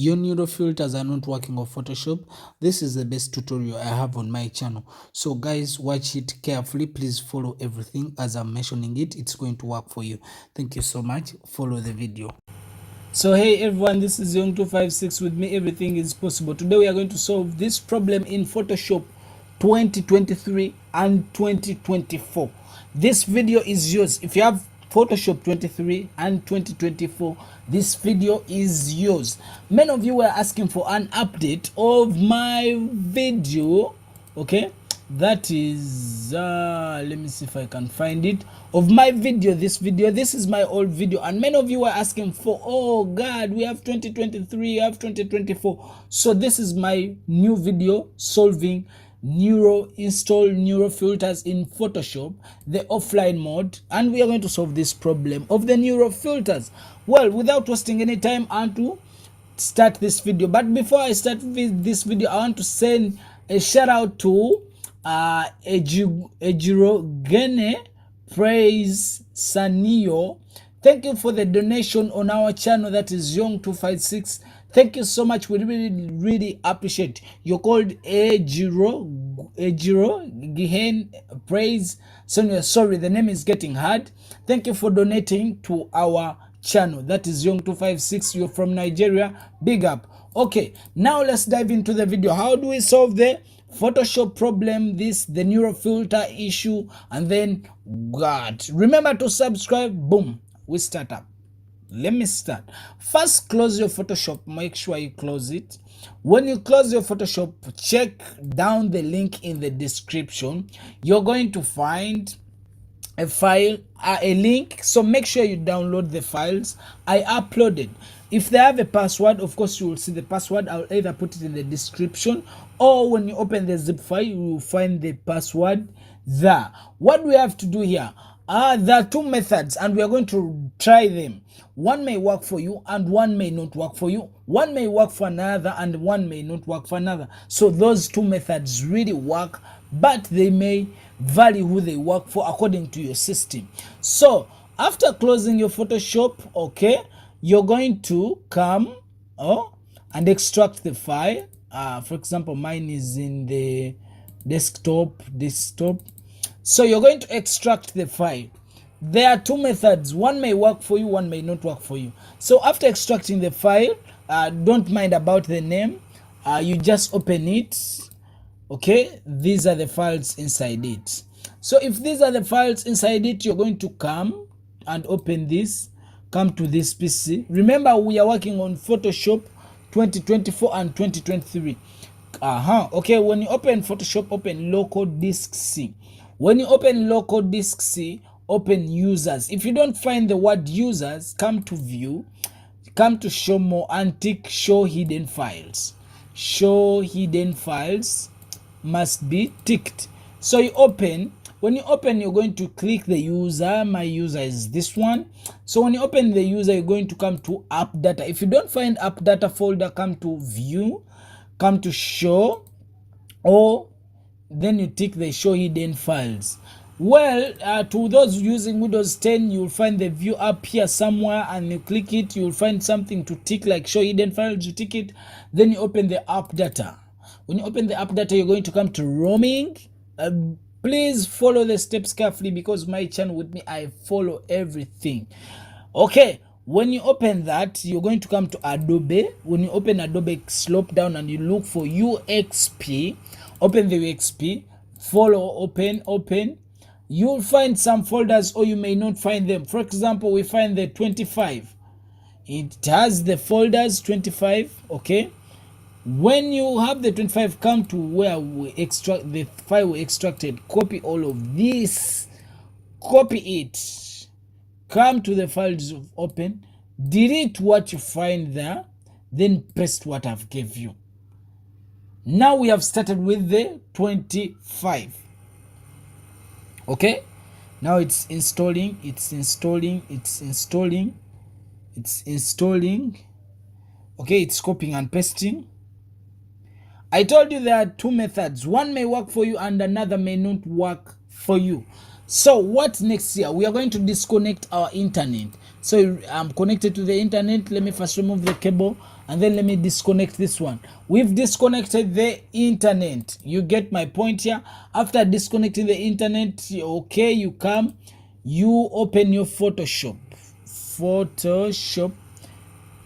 your neural filters are not working on Photoshop, this is the best tutorial I have on my channel. So guys, watch it carefully. Please follow everything as I'm mentioning it. It's going to work for you. Thank you so much. Follow the video. So hey everyone, this is Young256. With me everything is possible. Today we are going to solve this problem in Photoshop 2023 and 2024. This video is yours. If you have Photoshop 23 and 2024, this video is yours. Many of you were asking for an update of my video, okay? That is let me see if I can find it, of my video. This is my old video, and many of you were asking for, oh god, we have 2023, we have 2024. So this is my new video solving install neuro filters in Photoshop, the offline mode, and we are going to solve this problem of the neuro filters. Well, without wasting any time, I want to start this video. But before I start with this video, I want to send a shout out to Ejirogene Praise Sanio. Thank you for the donation on our channel, that is Young256. Thank you so much. We really appreciate. You're called Ejiro Gihen Praise Sanio. Sorry, the name is getting hard. Thank you for donating to our channel, that is Young256. You're from Nigeria, big up. Okay, now let's dive into the video. How do we solve the Photoshop problem, the neural filter issue, and then God, remember to subscribe. Boom, we start up. Let me start. First, close your Photoshop. Make sure you close it. When you close your Photoshop, check down the link in the description. You're going to find a file, a link, so make sure you download the files I uploaded. If they have a password, of course you will see the password. I'll either put it in the description, or when you open the zip file you will find the password there. What we have to do here, there are two methods and we are going to try them. One may work for you and one may not work for you. One may work for another and one may not work for another. So those two methods really work, but they may vary who they work for according to your system. So after closing your Photoshop, okay, you're going to come and extract the file. For example, mine is in the desktop. So you're going to extract the file. There are two methods. One may work for you, one may not work for you. So after extracting the file, don't mind about the name. You just open it. Okay, these are the files inside it. So if these are the files inside it, you're going to come and open this. Come to this PC. Remember, we are working on Photoshop 2024 and 2023. Okay, when you open Photoshop, open local disk C. When you open local disk C, open users. If you don't find the word users, come to view, come to show more, and tick show hidden files. Show hidden files must be ticked. So you open. When you open, you're going to click the user. My user is this one. So when you open the user, you're going to come to app data. If you don't find app data folder, come to view, come to show, or then you tick the show hidden files. Well, to those using Windows 10, you'll find the view up here somewhere, and you click it, you'll find something to tick like show hidden files. You tick it, then you open the app data. When you open the app data, you're going to come to roaming. Please follow the steps carefully, because my channel, with me, I follow everything. Okay, when you open that, you're going to come to Adobe. When you open Adobe, slope down and you look for UXP. Open the UXP, follow, open. You'll find some folders, or you may not find them. For example, we find the 25. It has the folders 25, okay? When you have the 25, come to where we extract the file we extracted. Copy all of this. Copy it. Come to the files of open. Delete what you find there. Then paste what I've gave you. Now we have started with the 25. Okay. Now it's installing. Okay, it's copying and pasting. I told you there are two methods. One may work for you and another may not work for you. So what next here? We are going to disconnect our internet. So I'm connected to the internet. Let me first remove the cable and then let me disconnect this one. We've disconnected the internet. You get my point here? After disconnecting the internet, okay, you come, you open your Photoshop.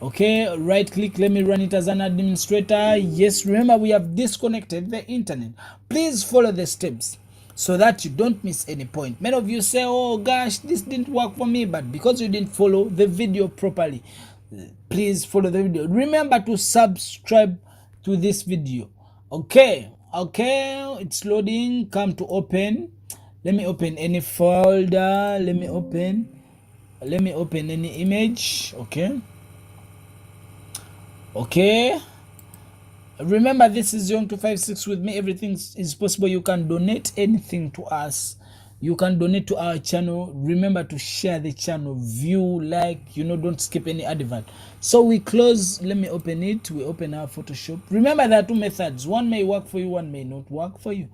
Okay, right click, let me run it as an administrator. Yes, remember we have disconnected the internet. Please follow the steps so that you don't miss any point. Many of you say, oh gosh, this didn't work for me, but because you didn't follow the video properly, please follow the video. Remember to subscribe to this video. Okay, it's loading. Come to open. Let me open any folder. Let me open any image. Okay, remember this is Young 256 with me. Everything is possible. You can donate anything to us. You can donate to our channel. Remember to share the channel, view, like, don't skip any advert. So we close. Let me open it. We open our Photoshop. Remember there are two methods. One may work for you, one may not work for you.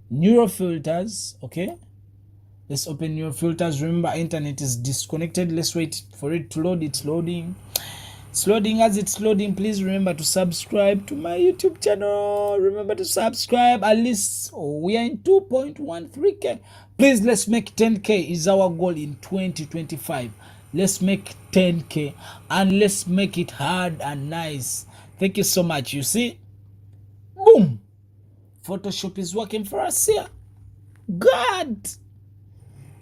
Neural filters. Okay, let's open neural filters. Remember internet is disconnected. Let's wait for it to load. It's loading. It's loading. As it's loading, please remember to subscribe to my YouTube channel. Remember to subscribe. At least we are in 2.13k. Please, let's make 10k is our goal in 2025. Let's make 10k and let's make it hard and nice. Thank you so much. You see, boom, Photoshop is working for us here. God,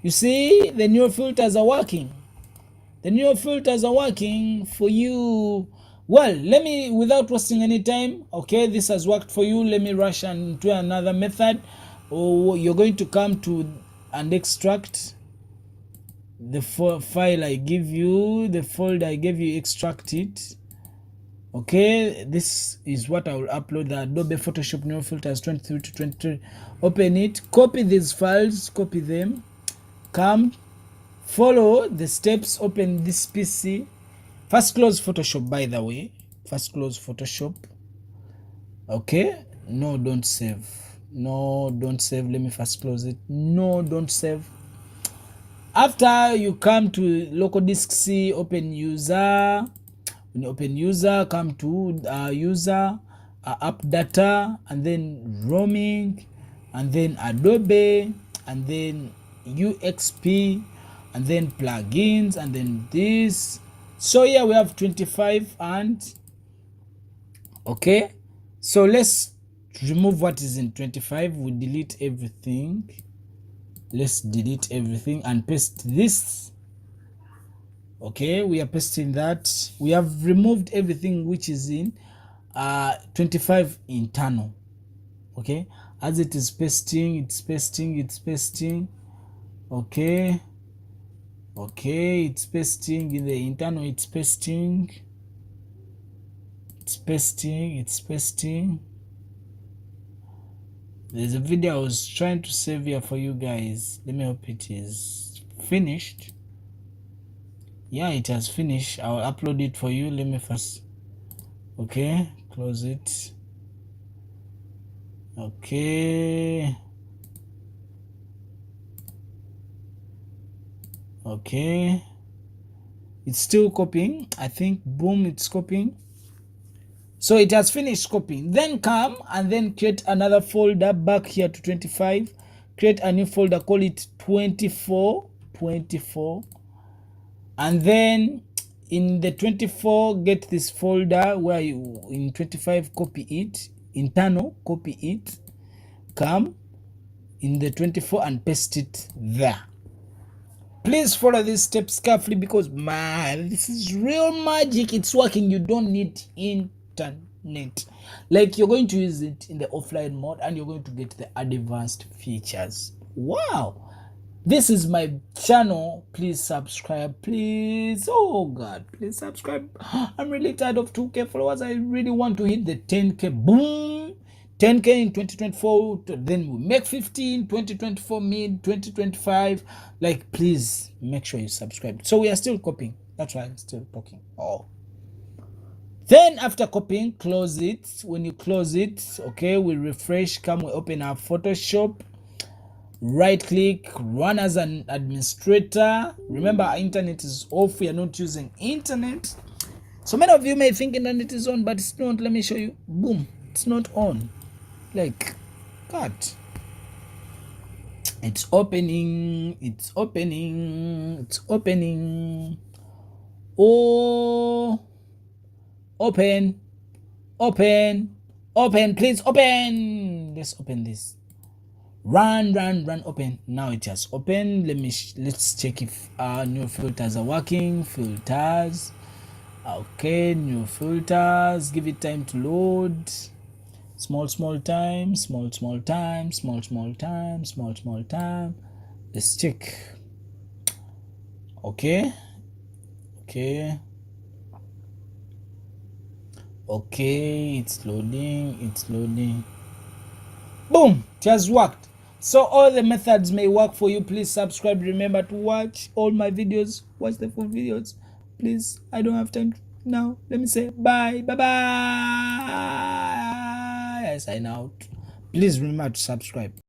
you see, the new filters are working. The new filters are working for you. Well, let me, without wasting any time, okay, this has worked for you. Let me rush into another method. You're going to come to and extract the file I give you, the folder I gave you, extract it. Okay, this is what I will upload, the Adobe Photoshop New Filters 23 to 23. Open it, copy these files, copy them, come, follow the steps, open this PC. First close Photoshop, by the way. First close Photoshop. Okay, no, don't save. No, don't save. Let me first close it. No, don't save. After you come to local disk C, open user. When you open user, come to user, app data, and then roaming, and then Adobe, and then UXP, and then plugins, and then this. So here we have 25 and okay. So let's remove what is in 25. We delete everything. Let's delete everything and paste this. Okay, we are pasting that. We have removed everything which is in 25 internal. Okay, as it is pasting, it's pasting. Okay, it's pasting in the internal. It's pasting. There's a video I was trying to save here for you guys. Let me hope it is finished. Yeah, it has finished. I'll upload it for you. Let me first. Okay, close it. Okay, it's still copying. I think boom, it's copying. So it has finished copying. Then come and then create another folder back here to 25. Create a new folder, call it 24. And then in the 24, get this folder where you in 25 copy it, internal, copy it, come in the 24 and paste it there. Please follow these steps carefully because man, this is real magic. It's working. You don't need internet. Like you're going to use it in the offline mode and you're going to get the advanced features. Wow. This is my channel. Please subscribe, please. Oh God, please subscribe. I'm really tired of 2k followers. I really want to hit the 10k. Boom. 10k in 2024. Then we make 15, 2024 mid, 2025. Like, please make sure you subscribe. So we are still copying. That's why I'm still talking. Oh. Then after copying, close it. When you close it, okay, we refresh. Come, we open our Photoshop. right click, run as an administrator. Remember, our internet is off, we are not using internet. So many of you may think internet is on, but it's not. Let me show you. Boom, it's not on. Like, God, it's opening, it's opening, it's opening. Oh, open, open, open, please open. Let's open this. Run, open. Now it has opened. Let's check if our new filters are working. Filters. Okay, new filters. Give it time to load. Small time, small time, small time. Let's check. Okay. Okay, it's loading. Boom, it has worked. So all the methods may work for you. Please subscribe. Remember to watch all my videos. Watch the full videos. Please, I don't have time now. Let me say bye. Bye. I sign out. Please remember to subscribe.